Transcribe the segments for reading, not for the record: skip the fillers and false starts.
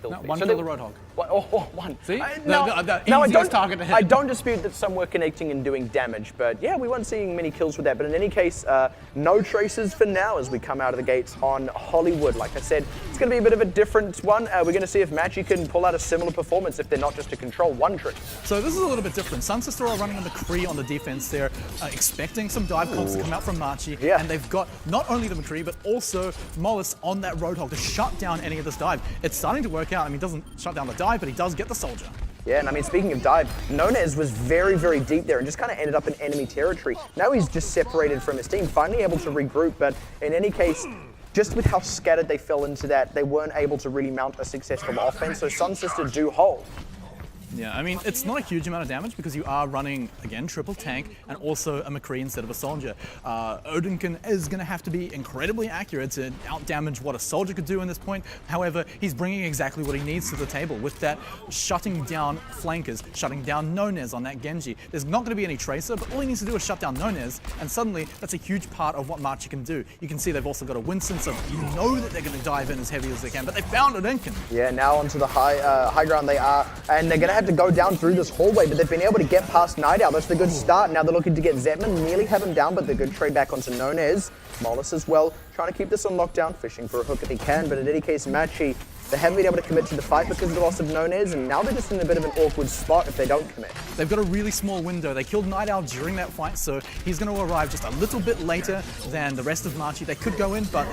kill feed. One kill the Roadhog. One. See? The easiest target to hit. I don't dispute that some were connecting and doing damage, but yeah, we weren't seeing many kills with that. But in any case, no traces for now as we come out of the gates on Hollywood. Like I said, it's going to be a bit of a different one. We're going to see if Machi can pull out a similar performance if they're not just a control one tree. So this is a little bit different. SunSister are running a McCree on the defense. They're expecting some dive comps to come out from Machi, and they've got not only the McCree, but also Mollis on that Roadhog to shut down any of this dive. It's starting to work out. I mean, he doesn't shut down the dive, but he does get the soldier. Yeah, and I mean, speaking of dive, Nonez was very, very deep there and just kind of ended up in enemy territory. Now he's just separated from his team, finally able to regroup, but in any case, just with how scattered they fell into that, they weren't able to really mount a successful offense, so SunSister do hold. Yeah, I mean, it's not a huge amount of damage because you are running, again, triple tank and also a McCree instead of a soldier. Odinkin is going to have to be incredibly accurate to out-damage what a soldier could do in this point. However, he's bringing exactly what he needs to the table with that shutting down flankers, shutting down Nonez on that Genji. There's not going to be any tracer, but all he needs to do is shut down Nonez, and suddenly that's a huge part of what Machi can do. You can see they've also got a Winston, so you know that they're going to dive in as heavy as they can, but they found Odinkin. Yeah, now onto the high ground they are, and they're going to have to go down through this hallway, but they've been able to get past Night Owl. That's the good start. Now they're looking to get Zetman, nearly have him down, but the good trade back onto Nonez. Mollis as well, trying to keep this on lockdown, fishing for a hook if he can, but in any case, Machi, they haven't been able to commit to the fight because of the loss of Nonez, and now they're just in a bit of an awkward spot if they don't commit. They've got a really small window. They killed Night Owl during that fight, so he's going to arrive just a little bit later than the rest of Machi. They could go in, but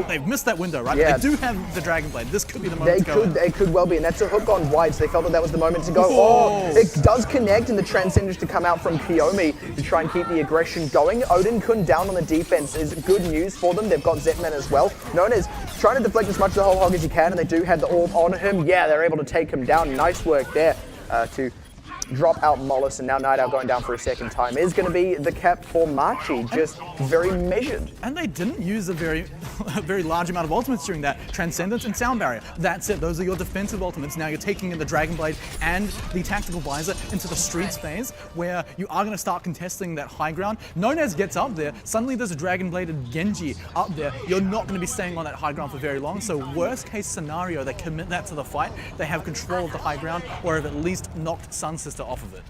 they've missed that window, right? Yeah. They do have the Dragon Blade. This could be the moment to go in. They could well be, and that's a hook on wide, so they felt that that was the moment to go. Oh, it does connect, and the Transcendence to come out from Kiyomi to try and keep the aggression going. Odin-kun down on the defense is good news for them. They've got Zetman as well. Nonez trying to deflect as much of the whole hog as he can, and they do have the orb on him. Yeah, they're able to take him down. Nice work there to drop out Mollis, and now Night Owl going down for a second time is going to be the cap for Machi, just very measured. And they didn't use a very large amount of ultimates during that. Transcendence and Sound Barrier. That's it. Those are your defensive ultimates. Now you're taking in the Dragon Blade and the Tactical Visor into the Streets phase, where you are going to start contesting that high ground. Nonez gets up there. Suddenly there's a Dragon Bladed Genji up there. You're not going to be staying on that high ground for very long. So worst case scenario, they commit that to the fight. They have control of the high ground, or have at least knocked SunSister off of it.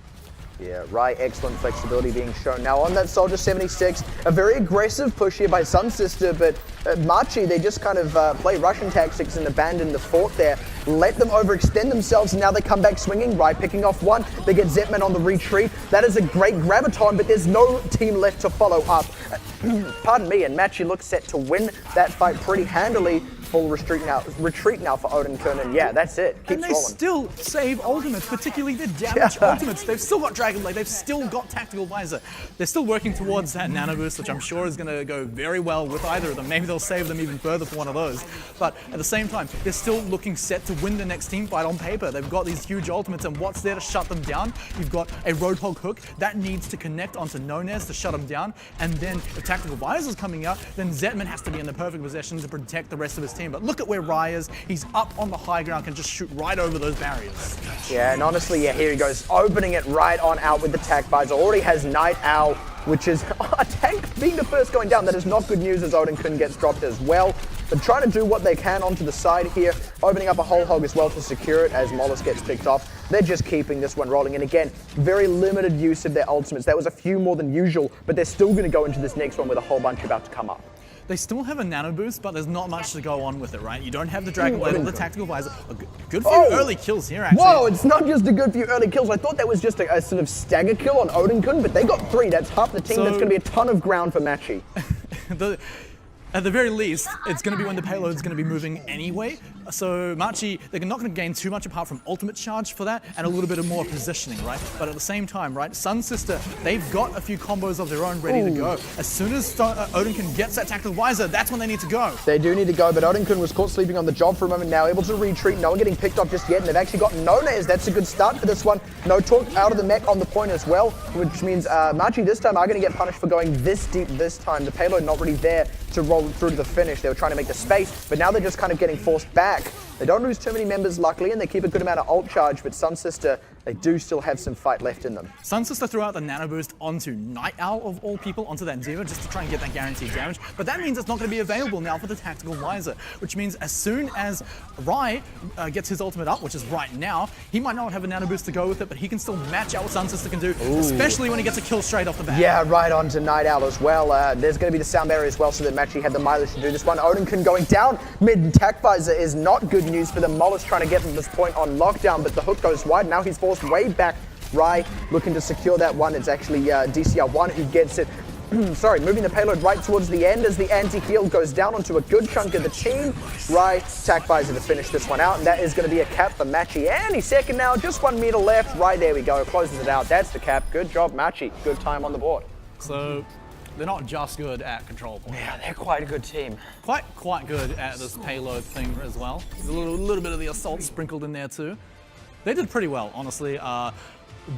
Yeah, right, excellent flexibility being shown. Now on that Soldier 76, a very aggressive push here by SunSister, but Machi, they just kind of play Russian tactics and abandon the fort there, let them overextend themselves, and now they come back swinging, right, picking off one. They get Zetman on the retreat. That is a great graviton, but there's no team left to follow up. Pardon me, and Machi looks set to win that fight pretty handily. Full retreat now for Odin-kun, and yeah, that's it. Keeps and they rolling. Still save ultimates, particularly the damage ultimates. They've still got Dragon Blade, they've still got Tactical Visor. They're still working towards that Nano Boost, which I'm sure is going to go very well with either of them. Maybe they'll save them even further for one of those. But at the same time, they're still looking set to win the next team fight on paper. They've got these huge ultimates, and what's there to shut them down? You've got a Roadhog hook that needs to connect onto Nonez to shut them down, and then if Tactical Visor's coming out, then Zetman has to be in the perfect position to protect the rest of his team. But look at where Rai is. He's up on the high ground, can just shoot right over those barriers. Yeah, and honestly, yeah, here he goes, opening it right on out with the Tac Visor. Already has Night Owl, which is a tank being the first going down. That is not good news as Odin-kun gets dropped as well. But trying to do what they can onto the side here, opening up a whole hog as well to secure it as Mollis gets picked off. They're just keeping this one rolling. And again, very limited use of their ultimates. That was a few more than usual, but they're still going to go into this next one with a whole bunch about to come up. They still have a Nano Boost, but there's not much to go on with it, right? You don't have the Dragon Blade or the Tactical Visor. A good few early kills here, actually. Whoa, it's not just a good few early kills. I thought that was just a sort of stagger kill on Odin-kun, but they got 3. That's half the team. So, that's going to be a ton of ground for Machi. At the very least, it's going to be when the payload's going to be moving anyway. So Machi, they're not going to gain too much apart from ultimate charge for that and a little bit of more positioning, right? But at the same time, right, SunSister, they've got a few combos of their own ready to go. As soon as Odin-kun gets that Tactical Visor, that's when they need to go. They do need to go, but Odin-kun was caught sleeping on the job for a moment, now able to retreat. No one getting picked off just yet, and they've actually got Nonez. That's a good start for this one. No talk out of the mech on the point as well, which means Machi this time are going to get punished for going this deep this time. The payload not really there to roll through to the finish. They were trying to make the space, but now they're just kind of getting forced back. They don't lose too many members, luckily, and they keep a good amount of ult charge, but SunSister, they do still have some fight left in them. SunSister threw out the nano boost onto Night Owl, of all people, onto that D.Va, just to try and get that guaranteed damage. But that means it's not going to be available now for the Tactical Visor, which means as soon as Rai gets his ultimate up, which is right now, he might not have a nano boost to go with it, but he can still match out what SunSister can do, especially when he gets a kill straight off the bat. Yeah, right onto Night Owl as well. There's going to be the sound barrier as well, so that Machi had the mileage to do this one. Odin going down mid Tac Visor is not good news for them. Mollis trying to get this point on lockdown, but the hook goes wide. Now he's forced way back. Rai looking to secure that one. It's actually DCR1 who gets it. Sorry, moving the payload right towards the end as the anti-heal goes down onto a good chunk of the team. Rai Tac Visor to finish this one out, and that is going to be a cap for Machi. And he's second now, just 1 meter left. Right, there we go, closes it out. That's the cap. Good job, Machi. Good time on the board. So they're not just good at control point. Yeah, they're quite a good team. Quite good at this payload thing as well. A little bit of the assault sprinkled in there too. They did pretty well, honestly. The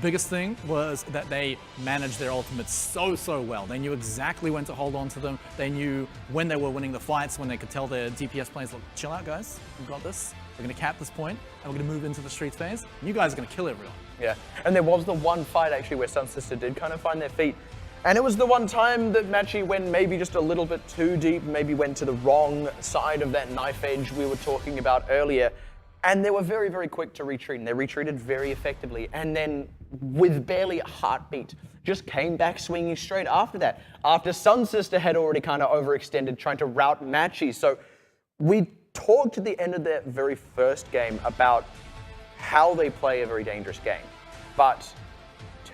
biggest thing was that they managed their ultimates so well. They knew exactly when to hold on to them. They knew when they were winning the fights, when they could tell their DPS players, look, chill out guys, we've got this. We're going to cap this point, and we're going to move into the streets phase. And you guys are going to kill everyone. Yeah, and there was the one fight actually where SunSister did kind of find their feet. And it was the one time that Machi went maybe just a little bit too deep, maybe went to the wrong side of that knife edge we were talking about earlier. And they were very quick to retreat, and they retreated very effectively. And then, with barely a heartbeat, just came back swinging straight after that. After SunSister had already kind of overextended, trying to rout Machi. So we talked at the end of that very first game about how they play a very dangerous game. But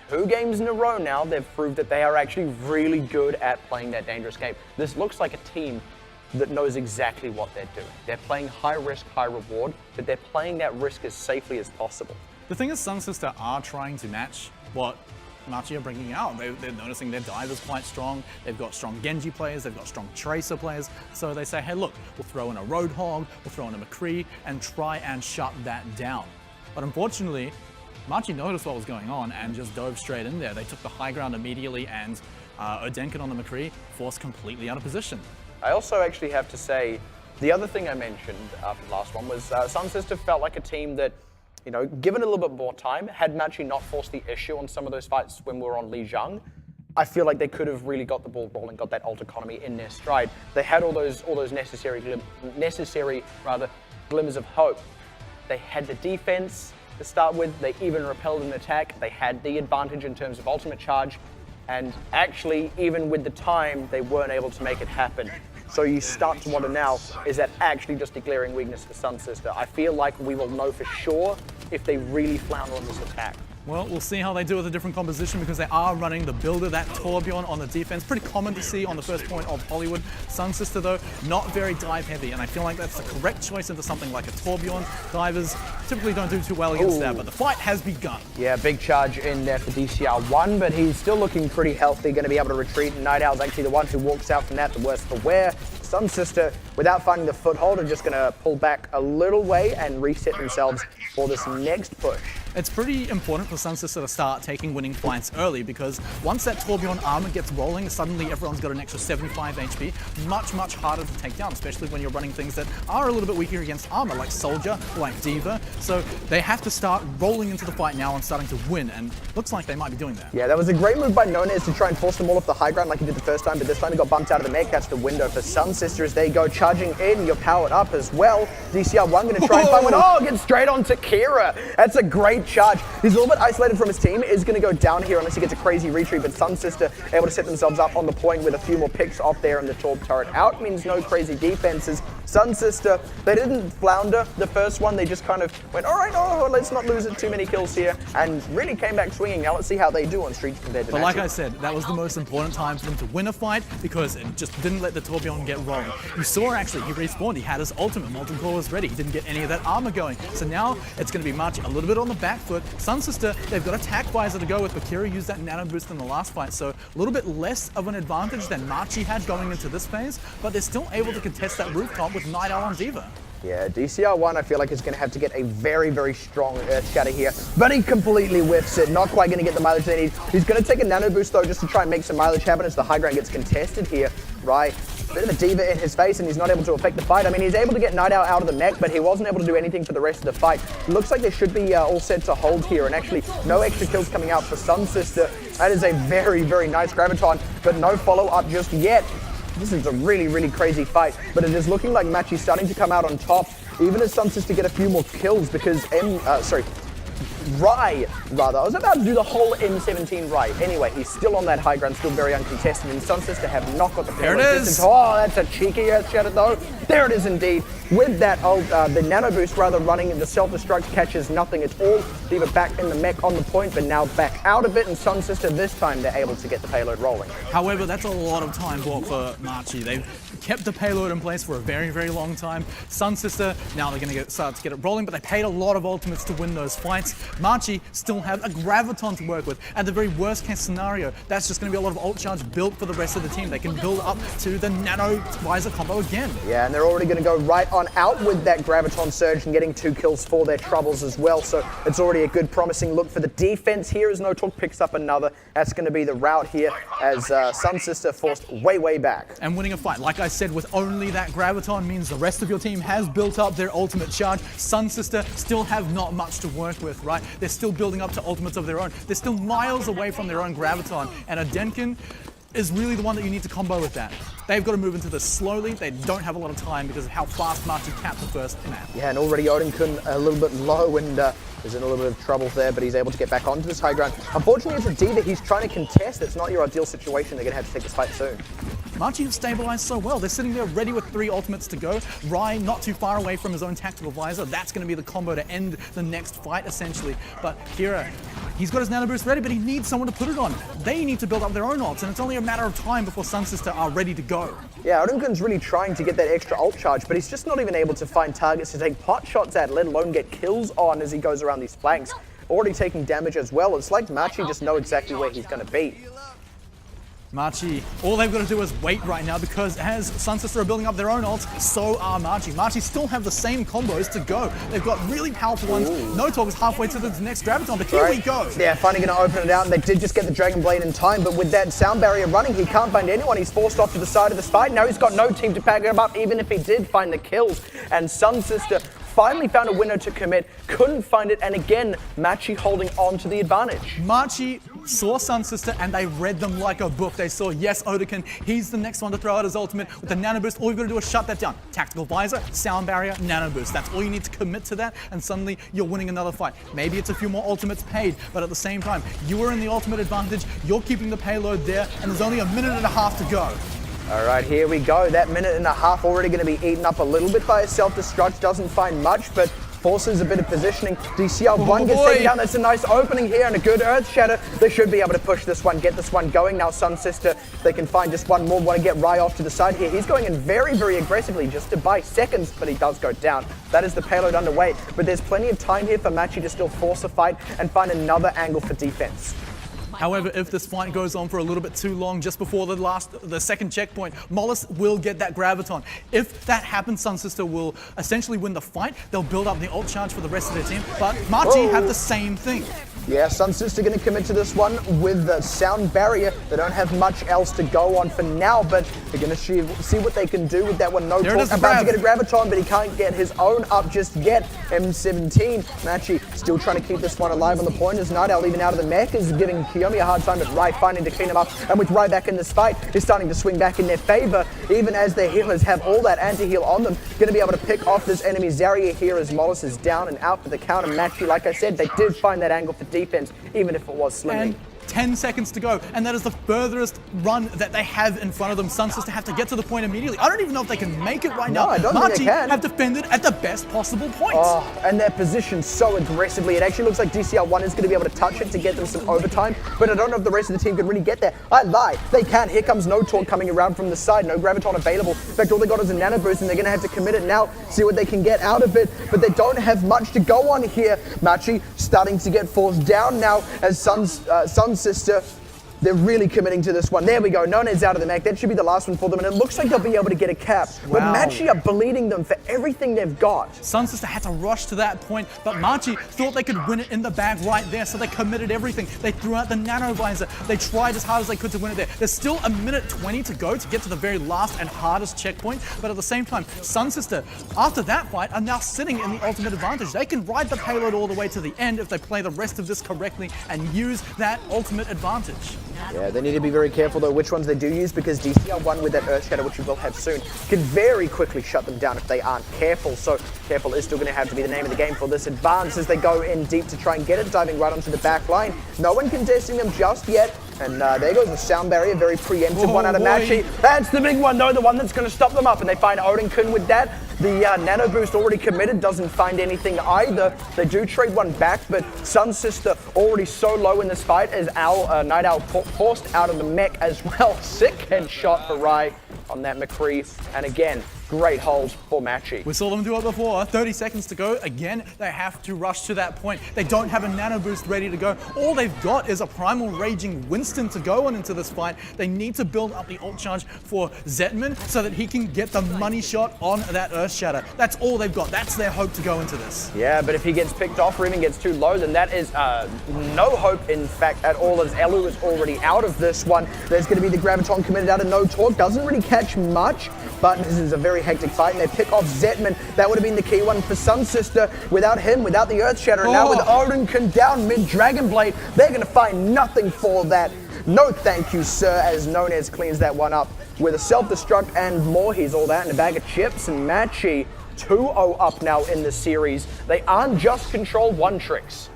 2 games in a row now, they've proved that they are actually really good at playing that dangerous game. This looks like a team that knows exactly what they're doing. They're playing high risk, high reward, but they're playing that risk as safely as possible. The thing is, SunSister are trying to match what Machi are bringing out. They're noticing their dive is quite strong. They've got strong Genji players, they've got strong Tracer players. So they say, hey look, we'll throw in a Roadhog, we'll throw in a McCree, and try and shut that down. But unfortunately, Machi noticed what was going on and just dove straight in there. They took the high ground immediately, and Odenkin on the McCree forced completely out of position. I also actually have to say, the other thing I mentioned after the last one was SunSister felt like a team that, you know, given a little bit more time, had Machi not forced the issue on some of those fights when we were on Lijiang, I feel like they could have really got the ball rolling, got that ult economy in their stride. They had all those necessary glimmers of hope. They had the defense to start with. They even repelled an attack. They had the advantage in terms of ultimate charge. And actually, even with the time, they weren't able to make it happen. So you start to wonder now, is that actually just a glaring weakness for SunSister? I feel like we will know for sure if they really flounder on this attack. Well, we'll see how they do with a different composition, because they are running the builder, that Torbjorn on the defense. Pretty common to see on the first point of Hollywood. SunSister, though, not very dive heavy, and I feel like that's the correct choice into something like a Torbjorn. Divers typically don't do too well against that, but the fight has begun. Yeah, big charge in there for DCR1, but he's still looking pretty healthy, going to be able to retreat, and Night Owl's actually the one who walks out from that the worse for wear. SunSister, without finding the foothold, are just going to pull back a little way and reset themselves for this next push. It's pretty important for SunSister to start taking winning fights early, because once that Torbjorn armor gets rolling, suddenly everyone's got an extra 75 HP. Much harder to take down, especially when you're running things that are a little bit weaker against armor, like Soldier, like D.Va. So they have to start rolling into the fight now and starting to win, and looks like they might be doing that. Yeah, that was a great move by Nonez to try and force them all off the high ground like he did the first time, but this time he got bumped out of the mech. That's the window for SunSister as they go charging in. You're powered up as well. DCR1 going to try and find one. Oh, gets straight onto Kira. That's a great charge. He's a little bit isolated from his team. Is going to go down here unless he gets a crazy retreat, but SunSister able to set themselves up on the point with a few more picks off there, and the Torb turret out means no crazy defenses. SunSister, they didn't flounder the first one. They just kind of went, all right, oh, let's not lose it too many kills here, and really came back swinging. Now let's see how they do on streets compared to But Machi. like I said, that was the most important time for them to win a fight, because it just didn't let the Torbjorn get rolling. You saw actually, he respawned, he had his ultimate, Molten Core was ready, he didn't get any of that armor going. So now it's going to be Machi a little bit on the back foot. SunSister, they've got a Tac Visor to go with, but Kira used that nano boost in the last fight, so a little bit less of an advantage than Machi had going into this phase, but they're still able to contest that rooftop with Night Owl on D.Va. Yeah, DCR1 I feel like is going to have to get a very strong Earth Shatter here, but he completely whiffs it. Not quite going to get the mileage they need. He's going to take a nano boost though just to try and make some mileage happen as the high ground gets contested here. Right. Bit of a diva in his face, and he's not able to affect the fight. I mean, he's able to get Night Owl out of the mech, but he wasn't able to do anything for the rest of the fight. Looks like they should be all set to hold here, and actually no extra kills coming out for SunSister. That is a very, very nice Graviton, but no follow-up just yet. This is a really, really crazy fight, but it is looking like Machi's starting to come out on top, even as SunSister get a few more kills, because Rai, rather. I was about to do the whole M17 right. Anyway, he's still on that high ground, still very uncontested, and SunSister have not got the There it is. Oh, that's a cheeky Earth Shatter though. There it is indeed. With that, the Nano Boost rather running, the self-destruct catches nothing. It's all either back in the mech on the point, but now back out of it, and SunSister this time they're able to get the payload rolling. However, that's a lot of time bought for Machi. They've kept the payload in place for a very, very long time. SunSister, now they're going to start to get it rolling, but they paid a lot of ultimates to win those fights. Machi still have a Graviton to work with. At the very worst case scenario, that's just going to be a lot of ult charge built for the rest of the team. They can build up to the Nano Visor combo again. Yeah, and they're already going to go right on out with that Graviton Surge and getting 2 kills for their troubles as well. So it's already a good promising look for the defense here as No Talk picks up another. That's going to be the route here as SunSister forced way, way back. And winning a fight, like I said, with only that Graviton means the rest of your team has built up their ultimate charge. SunSister still have not much to work with, right? They're still building up to ultimates of their own. They're still miles away from their own Graviton. And a Denkin is really the one that you need to combo with that. They've got to move into this slowly. They don't have a lot of time because of how fast Machi capped the first map. Yeah, and already Odinkun a little bit low and is in a little bit of trouble there, but he's able to get back onto this high ground. Unfortunately, it's a D that he's trying to contest. It's not your ideal situation. They're going to have to take this fight soon. Machi have stabilized so well. They're sitting there ready with 3 ultimates to go. Rai not too far away from his own tactical visor. That's going to be the combo to end the next fight, essentially. But Kira, he's got his Nano Boost ready, but he needs someone to put it on. They need to build up their own ults, and it's only a matter of time before SunSister are ready to go. Yeah, Odinkun's really trying to get that extra ult charge, but he's just not even able to find targets to take pot shots at, let alone get kills on as he goes around these flanks. Already taking damage as well. It's like Machi just know exactly where he's going to be. Machi, all they've got to do is wait right now because as SunSister are building up their own ults, so are Machi. Machi still have the same combos to go. They've got really powerful ones. No Talk is halfway to the next Graviton, but here we go. Yeah, finally going to open it out, and they did just get the Dragon Blade in time, but with that sound barrier running, he can't find anyone. He's forced off to the side of this fight. Now he's got no team to back him up, even if he did find the kills. And SunSister finally found a window to commit, couldn't find it, and again, Machi holding on to the advantage. Machi saw SunSister and they read them like a book. They saw, yes, Odekin, he's the next one to throw out his ultimate with the Nano Boost. All you've got to do is shut that down. Tactical Visor, Sound Barrier, Nano Boost. That's all you need to commit to that, and suddenly you're winning another fight. Maybe it's a few more ultimates paid, but at the same time, you are in the ultimate advantage, you're keeping the payload there, and there's only a minute and a half to go. All right, here we go. That minute and a half already going to be eaten up a little bit by a self-destruct. Doesn't find much, but forces a bit of positioning. DCL1 gets taken down. That's a nice opening here and a good Earth Shatter. They should be able to push this one, get this one going. Now SunSister, they can find just one more. Want to get Rai off to the side here. He's going in very, very aggressively just to buy seconds, but he does go down. That is the payload underway, but there's plenty of time here for Machi to still force a fight and find another angle for defense. However, if this fight goes on for a little bit too long, just before the second checkpoint, Mollis will get that Graviton. If that happens, SunSister will essentially win the fight. They'll build up the ult charge for the rest of their team, but Machi have the same thing. Yeah, SunSister going to commit to this one with the sound barrier. They don't have much else to go on for now, but they're going to see what they can do with that one. No Talk about to get a Graviton, but he can't get his own up just yet. M17, Machi still trying to keep this one alive on the point as Night Owl, even out of the mech, is giving Kiyomi a hard time, but Rai finding to clean him up. And with Rai back in this fight, is starting to swing back in their favor, even as their healers have all that anti-heal on them. Going to be able to pick off this enemy Zarya here as Mollis is down and out for the counter. Machi, like I said, they did find that angle for defense, even if it was slimming. 10 seconds to go, and that is the furthest run that they have in front of them. SunSister have to get to the point immediately. I don't even know if they can make it right now. I don't think they can. Have defended at the best possible point. Oh, and they're positioned so aggressively. It actually looks like DCL1 is going to be able to touch it to get them some overtime, but I don't know if the rest of the team can really get there. I lie. They can. Here comes No Talk coming around from the side. No Graviton available. In fact, all they got is a Nano Boost, and they're going to have to commit it now, see what they can get out of it, but they don't have much to go on here. Machi starting to get forced down now as SunSister They're really committing to this one. There we go. Nona's out of the mech. That should be the last one for them, and it looks like they'll be able to get a cap. But Wow. Machi are bleeding them for everything they've got. SunSister had to rush to that point, but Machi thought they could win it in the bag right there, so they committed everything. They threw out the nano visor. They tried as hard as they could to win it there. There's still a minute 20 to go to get to the very last and hardest checkpoint, but at the same time, SunSister, after that fight, are now sitting in the ultimate advantage. They can ride the payload all the way to the end if they play the rest of this correctly and use that ultimate advantage. Yeah, they need to be very careful though which ones they do use, because DCR1 with that Earth Shadow, which we will have soon, can very quickly shut them down if they aren't careful. So careful is still going to have to be the name of the game for this advance as they go in deep to try and get it, diving right onto the back line. No one contesting them just yet. And there goes the sound barrier, very preemptive one out of Machi. That's the big one though, the one that's going to stop them up. And they find Odin with that. The nano boost already committed, doesn't find anything either. They do trade one back, but SunSister already so low in this fight as Night Owl forced out of the mech as well. Sick headshot for Rai on that McCree. And again, great hold for Machi. We saw them do it before. 30 seconds to go. Again, they have to rush to that point. They don't have a nano boost ready to go. All they've got is a primal raging Winston to go on into this fight. They need to build up the ult charge for Zetman so that he can get the money shot on that Earth Shatter. That's all they've got. That's their hope to go into this. Yeah, but if he gets picked off or even gets too low, then that is no hope, in fact, at all, as Elu is already out of this one. There's going to be the Graviton committed out of no torque. Doesn't really catch much, but this is a very hectic fight, and they pick off Zetman. That would have been the key one for SunSister. Without him, without the Earth Shatter, and now with Odin down mid-Dragon Blade, they're going to find nothing for that. No thank you, sir, as Nonez cleans that one up with a self-destruct and more. He's all that in a bag of chips, and Machi 2-0 up now in the series. They aren't just Control 1 tricks.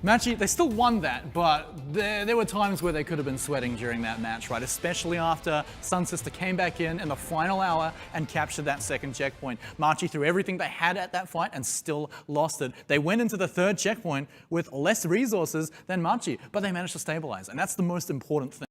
Machi, they still won that, but there were times where they could have been sweating during that match, right? Especially after SunSister came back in the final hour and captured that second checkpoint. Machi threw everything they had at that fight and still lost it. They went into the third checkpoint with less resources than Machi, but they managed to stabilize, and that's the most important thing.